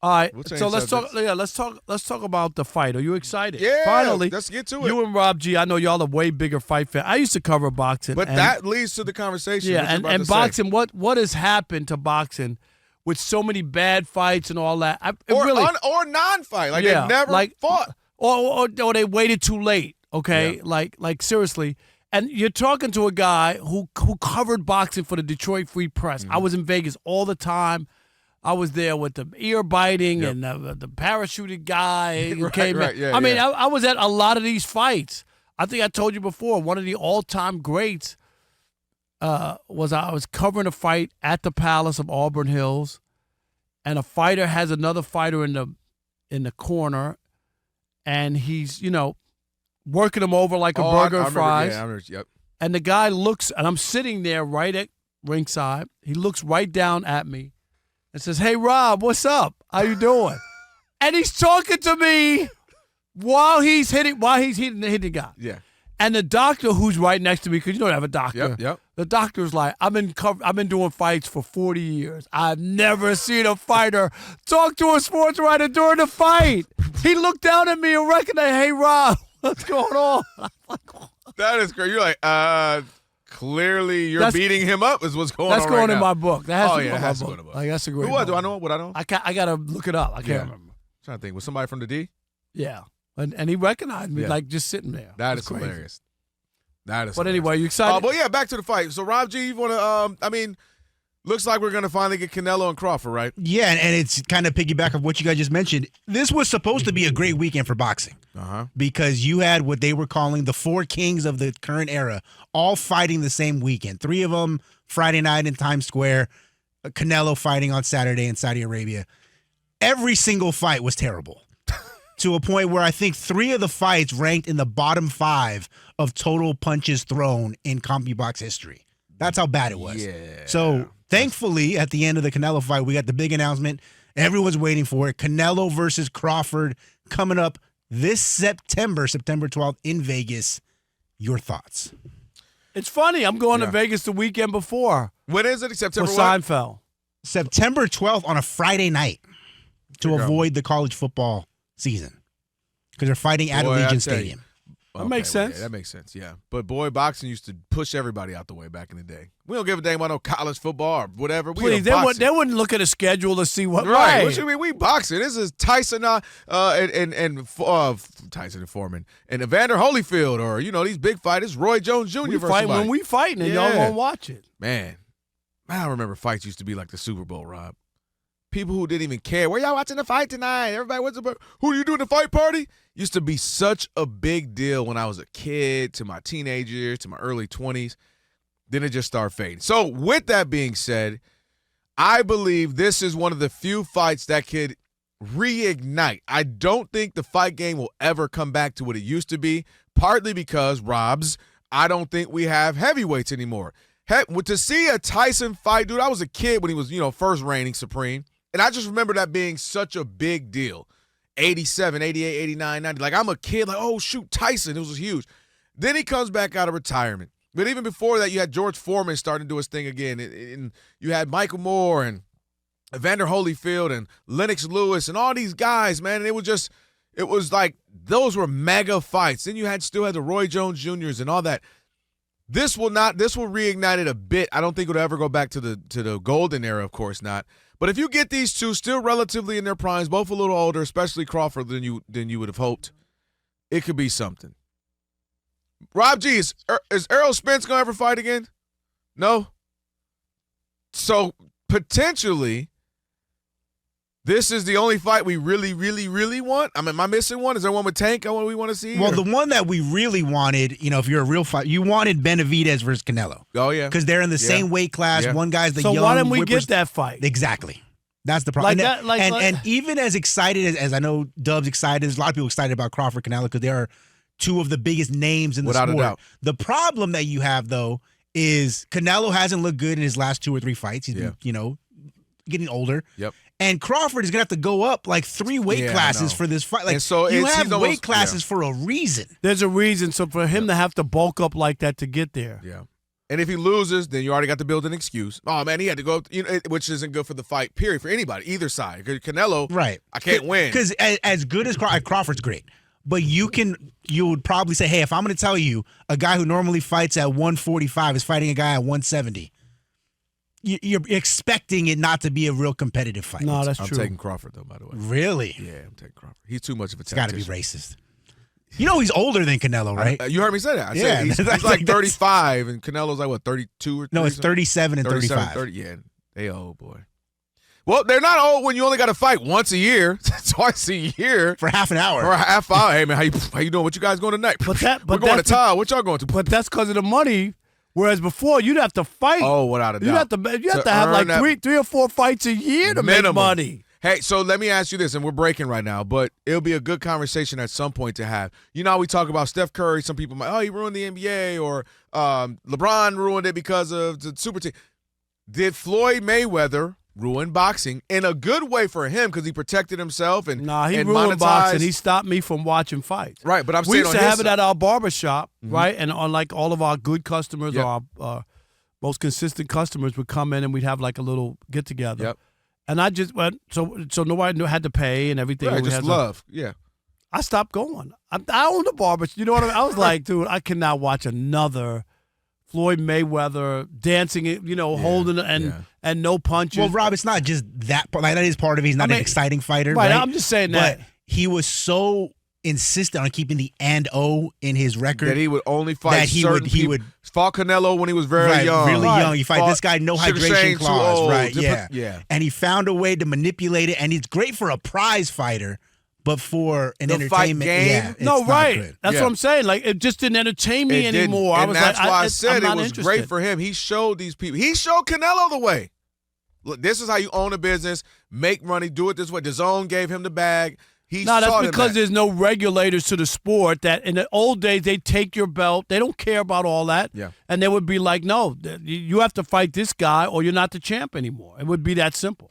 All right, We'll change so let's talk. subjects. Yeah, let's talk about the fight. Are you excited? Yeah, Finally, let's get to it. You and Rob G. I know y'all are way bigger fight fan. I used to cover boxing, But that leads to the conversation. yeah, what you're about and to say. boxing. What has happened to boxing with so many bad fights and all that? Or non-fight, like they never fought. or they waited too late. Okay, like seriously. And you're talking to a guy who covered boxing for the Detroit Free Press. I was in Vegas all the time. I was there with the ear biting and the parachuted guy who came in. Yeah, I mean, I was at a lot of these fights. I think I told you before, one of the all-time greats was I was covering a fight at the Palace of Auburn Hills, and a fighter has another fighter in the corner, and he's, working him over like a burger and fries. Yeah, I remember, yep. And the guy looks, and I'm sitting there right at ringside. He looks right down at me and says, "Hey, Rob, what's up? How you doing?" And he's talking to me while he's hitting the guy. Yeah. And the doctor who's right next to me, because you don't have a doctor. Yep. The doctor's like, I've been doing fights for 40 years. I've never seen a fighter talk to a sports writer during a fight. He looked down at me and recognized, "Hey, Rob, what's going on?" That is great. You're like, clearly you're beating him up is what's going on. That's going right in now. my book. That has to go in my has to book. go in the book. Like, that's a great Who was? book. Do I know? What I know? I got to look it up. I can't remember. I'm trying to think. Was somebody from the D? Yeah. And he recognized me, like, just sitting there. That is crazy. hilarious. That is But hilarious. anyway, you excited? But yeah, back to the fight. So, Rob G, you want to, looks like we're going to finally get Canelo and Crawford, right? Yeah, and it's kind of piggyback of what you guys just mentioned. This was supposed to be a great weekend for boxing because you had what they were calling the four kings of the current era all fighting the same weekend. Three of them Friday night in Times Square, Canelo fighting on Saturday in Saudi Arabia. Every single fight was terrible to a point where I think three of the fights ranked in the bottom 5 of total punches thrown in CompuBox history. That's how bad it was. Yeah. So thankfully, at the end of the Canelo fight, we got the big announcement. Everyone's waiting for it. Canelo versus Crawford coming up this September 12th in Vegas. Your thoughts? It's funny. I'm going to Vegas the weekend before. When is it? September for what? Seinfeld. September 12th on a Friday night to avoid the college football season because they're fighting at Allegiant Stadium. That makes sense. Yeah, that makes sense, yeah. But, boy, boxing used to push everybody out the way back in the day. We don't give a damn about no college football or whatever. Please, they wouldn't look at a schedule to see what. Right. What you mean? We boxing. This is Tyson and Tyson and Foreman and Evander Holyfield or, these big fighters, Roy Jones Jr. We versus fight somebody. when we fighting and y'all won't watch it. Man, I remember fights used to be like the Super Bowl, Rob. People who didn't even care. Where y'all watching the fight tonight? Everybody, who are you doing the fight party? Used to be such a big deal when I was a kid, to my teenage years, to my early 20s. Then it just started fading. So with that being said, I believe this is one of the few fights that could reignite. I don't think the fight game will ever come back to what it used to be, partly because, I don't think we have heavyweights anymore. To see a Tyson fight, dude, I was a kid when he was, first reigning supreme. And I just remember that being such a big deal. 87, 88, 89, 90. Like, I'm a kid, like, oh, shoot, Tyson. It was huge. Then he comes back out of retirement. But even before that, you had George Foreman starting to do his thing again. And you had Michael Moore and Evander Holyfield and Lennox Lewis and all these guys, man. And it was like those were mega fights. Then you still had the Roy Jones Jr.'s and all that. This will reignite it a bit. I don't think it'll ever go back to the golden era, of course not. But if you get these two still relatively in their primes, both a little older, especially Crawford than you would have hoped, it could be something. Rob G, is Errol Spence going to ever fight again? No? So, potentially, this is the only fight we really, really, really want? I mean, am I missing one? Is there one with Tank we want to see? Well, the one that we really wanted, if you're a real fight, you wanted Benavidez versus Canelo. Oh, yeah. Because they're in the same weight class. Yeah. One guy's the So young why didn't we whippers. get that fight? Exactly. That's the problem. Like And even as excited as I know Dub's excited, there's a lot of people excited about Crawford Canelo because they are two of the biggest names in the Without sport. a doubt. The problem that you have, though, is Canelo hasn't looked good in his last 2 or 3 fights. He's been, getting older. Yep. And Crawford is going to have to go up like 3 weight classes for this fight. Like, and so you he's have almost, weight classes for a reason. There's a reason. So for him to have to bulk up like that to get there. Yeah. And if he loses, then you already got to build an excuse. Oh, man, he had to go, which isn't good for the fight, period, for anybody, either side. Canelo, right? I can't win. Because as good as Crawford's great, but you would probably say, hey, if I'm going to tell you a guy who normally fights at 145 is fighting a guy at 170, you're expecting it not to be a real competitive fight. No, that's true. I'm taking Crawford, though, by the way. Really? Yeah, I'm taking Crawford. He's too much of a It's got to be tactician. racist. You know he's older than Canelo, right? You heard me say that. I Yeah, said he's that's like like 35, and Canelo's like, what, 32 or No, it's 30? 37 and 35. 30, yeah, they old, boy. Well, they're not old when you only got to fight once a year, twice a year. For half an hour. For a half hour. Hey, man, how you doing? What you guys going tonight? But We're going to Todd. What y'all going to? But that's because of the money. Whereas before, you'd have to fight. Oh, without a doubt. You have to have like three or four fights a year to make money. Hey, so let me ask you this, and we're breaking right now, but it'll be a good conversation at some point to have. You know how we talk about Steph Curry, some people might, he ruined the NBA, or LeBron ruined it because of the super team. Did Floyd Mayweather ruin boxing in a good way for him because he protected himself and he ruined boxing. He stopped me from watching fights. Right, but I'm saying we used to have it at our barbershop, right? And on like all of our good customers, or our most consistent customers would come in and we'd have like a little get together. Yep. And I just went, so nobody had to pay and everything. Right, just love, yeah. I stopped going. I owned a barbershop. You know what I mean? I was like, dude, I cannot watch another Floyd Mayweather dancing, holding and no punches. Well, Rob, it's not just that part. Like, that is part of it. He's not an exciting fighter. Right, right? I'm just saying that. But he was so insistent on keeping the and-o in his record that he would only fight that he would fought Canelo when he was very young. Really young. You fight this guy, no hydration clause. Right, yeah. And he found a way to manipulate it, and it's great for a prize fighter, but for an entertainment fight game? it's not good. That's what I'm saying. Like, it just didn't entertain me anymore. And I was that's like, why I said I'm it was great for him. He showed these people. He showed Canelo the way. Look, this is how you own a business, make money, do it this way. DAZN gave him the bag. That's because there's no regulators to the sport. That in the old days, they take your belt. They don't care about all that. Yeah. And they would be like, no, you have to fight this guy or you're not the champ anymore. It would be that simple.